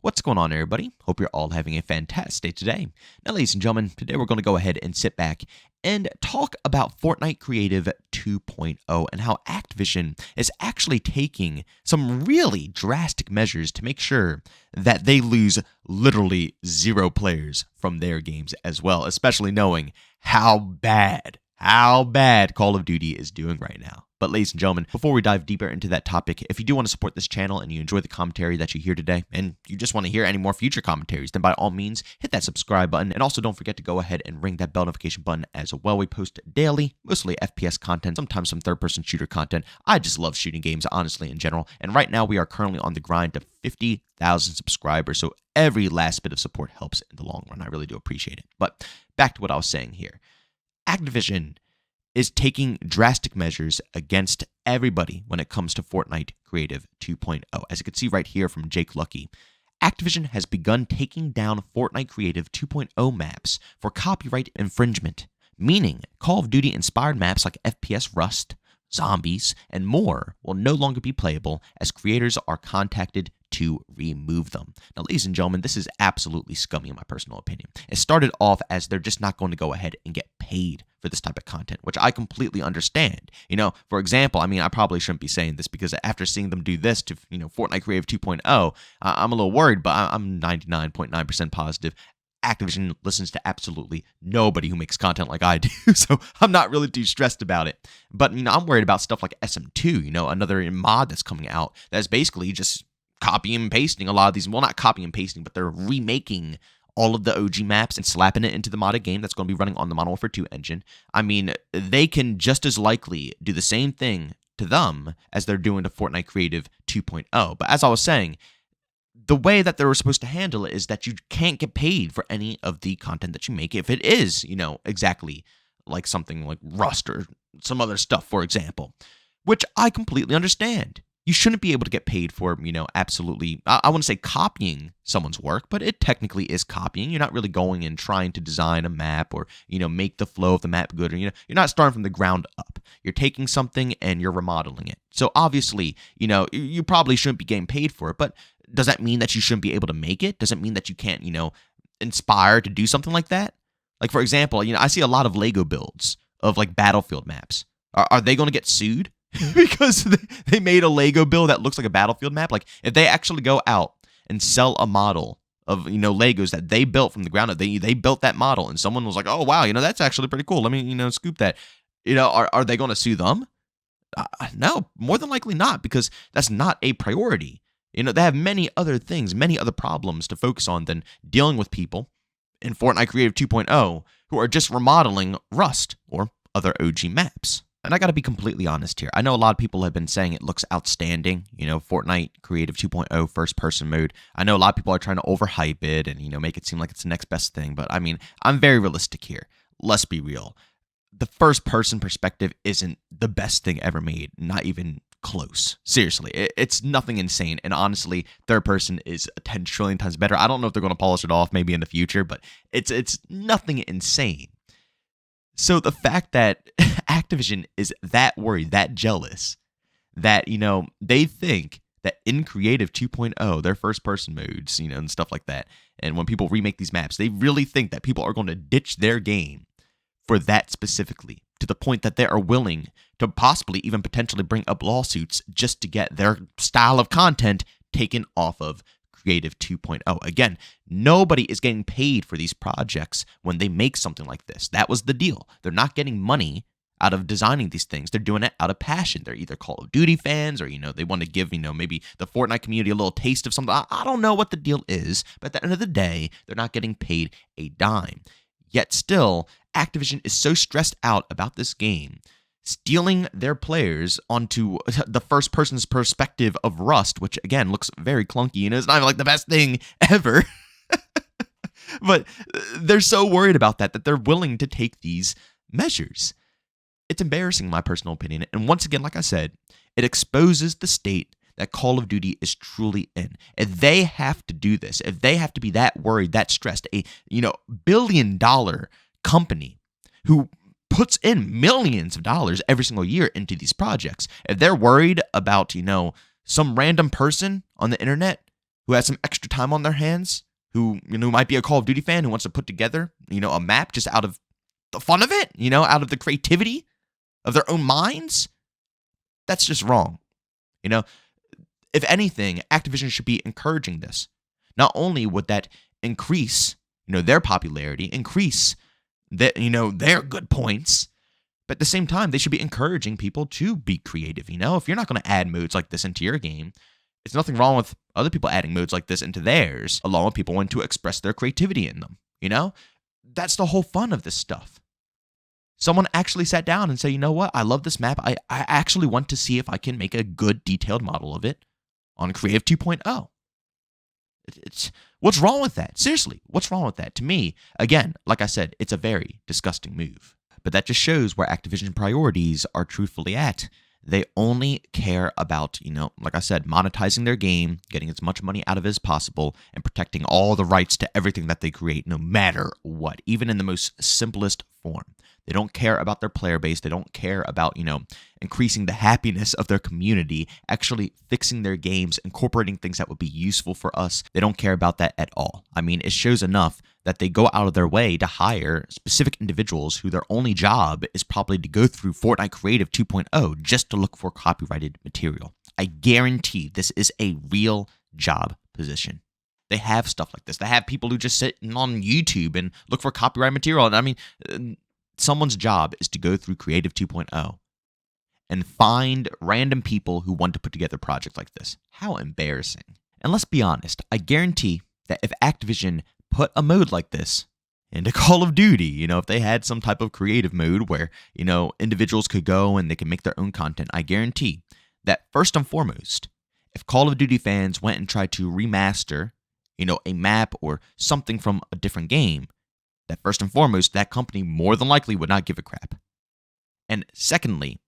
What's going on, everybody? Hope you're all having a fantastic day today. Now, ladies and gentlemen, today we're going to go ahead and sit back and talk about Fortnite Creative 2.0 and how Activision is actually taking some really drastic measures to make sure that they lose literally 0 players from their games as well, especially knowing how bad Call of Duty is doing right now. But ladies and gentlemen, before we dive deeper into that topic, if you do want to support this channel and you enjoy the commentary that you hear today, and you just want to hear any more future commentaries, then by all means, hit that subscribe button. And also don't forget to go ahead and ring that bell notification button as well. We post daily, mostly FPS content, sometimes some third-person shooter content. I just love shooting games, honestly, in general. And right now, we are currently on the grind to 50,000 subscribers. So every last bit of support helps in the long run. I really do appreciate it. But back to what I was saying here. Activision is taking drastic measures against everybody when it comes to Fortnite Creative 2.0. As you can see right here from Jake Lucky, Activision has begun taking down Fortnite Creative 2.0 maps for copyright infringement, meaning Call of Duty-inspired maps like FPS Rust, Zombies, and more will no longer be playable as creators are contacted to remove them. Now, ladies and gentlemen, this is absolutely scummy in my personal opinion. It started off as they're just not going to go ahead and get paid for this type of content, which I completely understand. For example, I probably shouldn't be saying this because after seeing them do this to, Fortnite Creative 2.0, I'm a little worried, but I'm 99.9% positive Activision listens to absolutely nobody who makes content like I do, so I'm not really too stressed about it. But, I'm worried about stuff like SM2, another mod that's coming out that's basically just copying and pasting a lot of these. Well, not copying and pasting, but they're remaking all of the OG maps and slapping it into the modded game that's going to be running on the Modern Warfare 2 engine. They can just as likely do the same thing to them as they're doing to Fortnite Creative 2.0. But as I was saying, the way that they were supposed to handle it is that you can't get paid for any of the content that you make if it is, exactly like something like Rust or some other stuff, for example, which I completely understand. You shouldn't be able to get paid for, absolutely, I wouldn't say copying someone's work, but it technically is copying. You're not really going and trying to design a map or, make the flow of the map good. Or, you're not starting from the ground up. You're taking something and you're remodeling it. So obviously, you probably shouldn't be getting paid for it, but does that mean that you shouldn't be able to make it? Does it mean that you can't, inspire to do something like that? Like, for example, I see a lot of Lego builds of like Battlefield maps. Are they going to get sued? Because they made a Lego build that looks like a Battlefield map? Like, if they actually go out and sell a model of, Legos that they built from the ground up, they built that model, and someone was like, oh, wow, that's actually pretty cool. Let me, scoop that. Are they going to sue them? No, more than likely not, because that's not a priority. They have many other things, many other problems to focus on than dealing with people in Fortnite Creative 2.0 who are just remodeling Rust or other OG maps. And I got to be completely honest here. I know a lot of people have been saying it looks outstanding, Fortnite Creative 2.0 first-person mode. I know a lot of people are trying to overhype it and, make it seem like it's the next best thing. But, I'm very realistic here. Let's be real. The first-person perspective isn't the best thing ever made, not even close. Seriously, it's nothing insane. And honestly, third person is 10 trillion times better. I don't know if they're going to polish it off maybe in the future, but it's nothing insane. So the fact that Activision is that worried, that jealous, that, they think that in Creative 2.0, their first-person modes, and stuff like that, and when people remake these maps, they really think that people are going to ditch their game for that specifically, to the point that they are willing to possibly even potentially bring up lawsuits just to get their style of content taken off of Creative 2.0. Again, nobody is getting paid for these projects when they make something like this. That was the deal. They're not getting money out of designing these things. They're doing it out of passion. They're either Call of Duty fans or, they want to give, maybe the Fortnite community a little taste of something. I don't know what the deal is, but at the end of the day, they're not getting paid a dime. Yet still, Activision is so stressed out about this game, stealing their players onto the first person's perspective of Rust, which again looks very clunky, it's not even like the best thing ever. But they're so worried about that they're willing to take these measures. It's embarrassing, in my personal opinion. And once again, like I said, it exposes the state that Call of Duty is truly in. If they have to do this, if they have to be that worried, that stressed, a billion-dollar company who puts in millions of dollars every single year into these projects, if they're worried about, some random person on the internet who has some extra time on their hands, who, might be a Call of Duty fan who wants to put together, a map just out of the fun of it, out of the creativity of their own minds. That's just wrong. If anything, Activision should be encouraging this. Not only would that increase, their popularity, increase that, their good points, but at the same time, they should be encouraging people to be creative. If you're not going to add modes like this into your game, it's nothing wrong with other people adding modes like this into theirs, along with people wanting to express their creativity in them. That's the whole fun of this stuff. Someone actually sat down and said, you know what? I love this map. I actually want to see if I can make a good detailed model of it on Creative 2.0. What's wrong with that? Seriously, what's wrong with that? To me, again, like I said, it's a very disgusting move. But that just shows where Activision priorities are truthfully at. They only care about, like I said, monetizing their game, getting as much money out of it as possible, and protecting all the rights to everything that they create, no matter what, even in the most simplest form. They don't care about their player base. They don't care about, increasing the happiness of their community, actually fixing their games, incorporating things that would be useful for us. They don't care about that at all. I mean, it shows enough that they go out of their way to hire specific individuals who their only job is probably to go through Fortnite Creative 2.0 just to look for copyrighted material. I guarantee this is a real job position. They have stuff like this. They have people who just sit on YouTube and look for copyright material. And I mean, someone's job is to go through Creative 2.0 and find random people who want to put together projects like this. How embarrassing. And let's be honest, I guarantee that if Activision put a mode like this into Call of Duty, if they had some type of creative mode where, individuals could go and they can make their own content, I guarantee that first and foremost, if Call of Duty fans went and tried to remaster, a map or something from a different game, that first and foremost, that company more than likely would not give a crap. And secondly,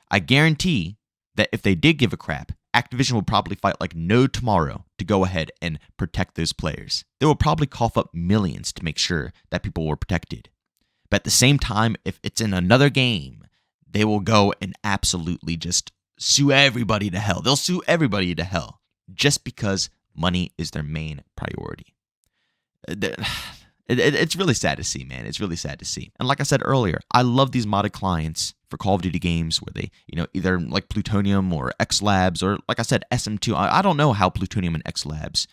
I guarantee that if they did give a crap, Activision would probably fight like no tomorrow to go ahead and protect those players. They will probably cough up millions to make sure that people were protected. But at the same time, if it's in another game, they will go and absolutely just sue everybody to hell. They'll sue everybody to hell just because money is their main priority. It's really sad to see, man. It's really sad to see. And like I said earlier, I love these modded clients for Call of Duty games where they, either like Plutonium or X Labs or, like I said, SM2. I don't know how Plutonium and X Labs,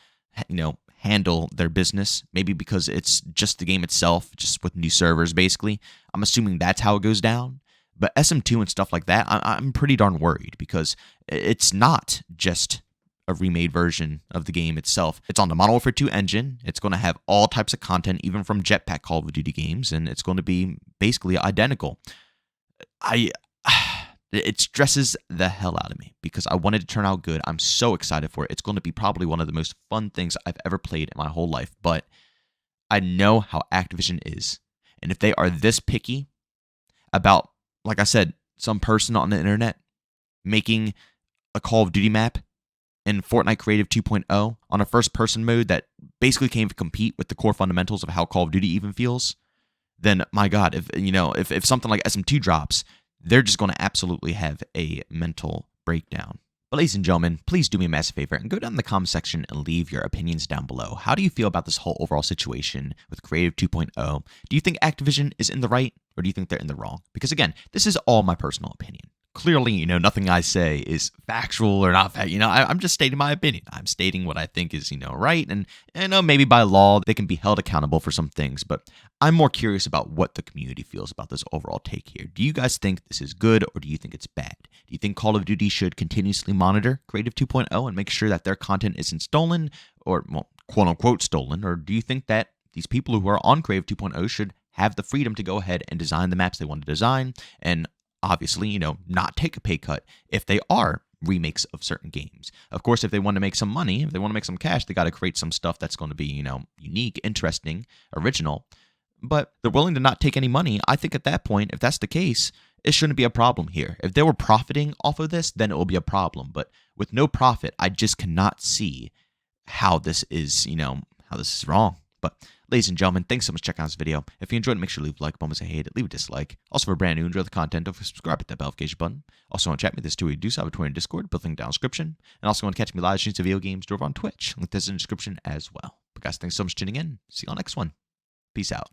handle their business. Maybe because it's just the game itself, just with new servers, basically. I'm assuming that's how it goes down. But SM2 and stuff like that, I'm pretty darn worried because it's not just a remade version of the game itself. It's on the Modern Warfare 2 engine. It's going to have all types of content, even from Jetpack Call of Duty games, and it's going to be basically identical. It stresses the hell out of me because I wanted to turn out good. I'm so excited for it. It's going to be probably one of the most fun things I've ever played in my whole life, but I know how Activision is. And if they are this picky about, like I said, some person on the internet making a Call of Duty map in Fortnite Creative 2.0 on a first-person mode that basically came to compete with the core fundamentals of how Call of Duty even feels, then my God, if something like SM2 drops, they're just going to absolutely have a mental breakdown. But ladies and gentlemen, please do me a massive favor and go down in the comment section and leave your opinions down below. How do you feel about this whole overall situation with Creative 2.0? Do you think Activision is in the right or do you think they're in the wrong? Because again, this is all my personal opinion. Clearly, nothing I say is factual or not fact. I'm just stating my opinion. I'm stating what I think is, right. And, maybe by law, they can be held accountable for some things. But I'm more curious about what the community feels about this overall take here. Do you guys think this is good or do you think it's bad? Do you think Call of Duty should continuously monitor Creative 2.0 and make sure that their content isn't stolen or, well, quote unquote stolen? Or do you think that these people who are on Creative 2.0 should have the freedom to go ahead and design the maps they want to design and obviously, not take a pay cut if they are remakes of certain games? Of course, if they want to make some money, if they want to make some cash, they got to create some stuff that's going to be, unique, interesting, original. But they're willing to not take any money. I think at that point, if that's the case, it shouldn't be a problem here. If they were profiting off of this, then it will be a problem. But with no profit, I just cannot see how this is, how this is wrong. But ladies and gentlemen, thanks so much for checking out this video. If you enjoyed it, make sure to leave a like button. If you hate it, leave a dislike. Also, if you're brand new, enjoy the content, don't forget to subscribe, hit that notification button. Also, want to chat me this too. We do have a Twitter and Discord, both link down in the description. And also want to catch me live streams of video games over on Twitch. Link this in the description as well. But guys, thanks so much for tuning in. See you on the next one. Peace out.